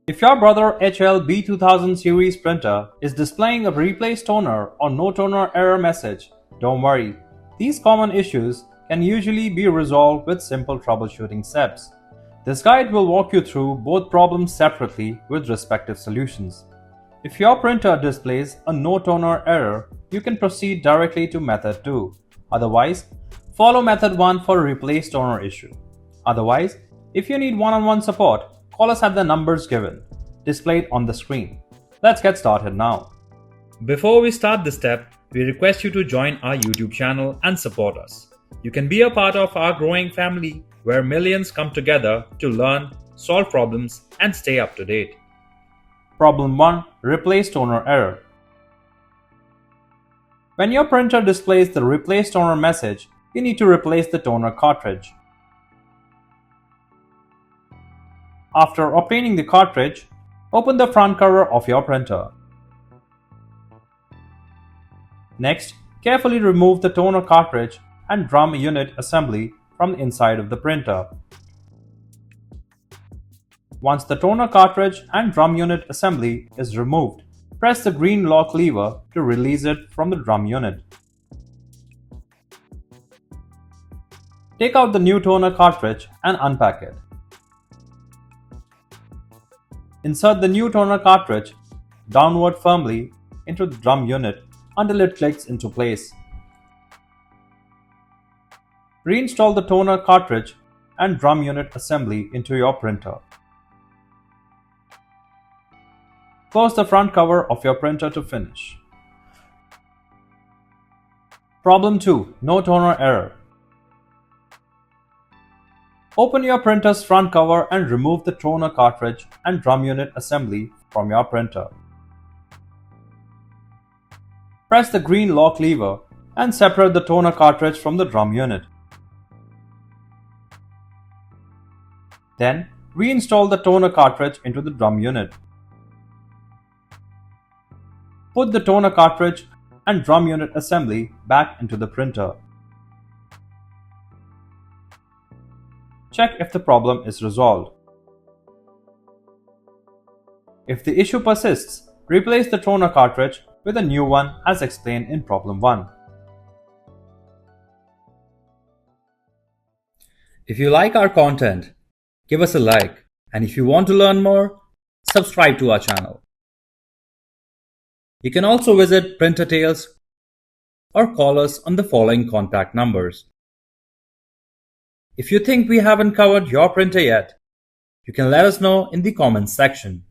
If your Brother HL-B2000 Series printer is displaying a replace toner or no toner error message, don't worry. These common issues can usually be resolved with simple troubleshooting steps. This guide will walk you through both problems separately with respective solutions. If your printer displays a no toner error, you can proceed directly to method 2. Otherwise, follow method 1 for replace toner issue. Otherwise, if you need one-on-one support, call us at the numbers given, displayed on the screen. Let's get started now. Before we start this step, we request you to join our YouTube channel and support us. You can be a part of our growing family where millions come together to learn, solve problems, and stay up to date. Problem 1. Replace toner error. When your printer displays the replace toner message, you need to replace the toner cartridge. After obtaining the cartridge, open the front cover of your printer. Next, carefully remove the toner cartridge and drum unit assembly from the inside of the printer. Once the toner cartridge and drum unit assembly is removed, press the green lock lever to release it from the drum unit. Take out the new toner cartridge and unpack it. Insert the new toner cartridge downward firmly into the drum unit until it clicks into place. Reinstall the toner cartridge and drum unit assembly into your printer. Close the front cover of your printer to finish. Problem 2. No toner error. Open your printer's front cover and remove the toner cartridge and drum unit assembly from your printer. Press the green lock lever and separate the toner cartridge from the drum unit. Then, reinstall the toner cartridge into the drum unit. Put the toner cartridge and drum unit assembly back into the printer. Check if the problem is resolved. If the issue persists, replace the toner cartridge with a new one as explained in problem 1. If you like our content, give us a like, and if you want to learn more, subscribe to our channel. You can also visit Printer Tales or call us on the following contact numbers. If you think we haven't covered your printer yet, you can let us know in the comments section.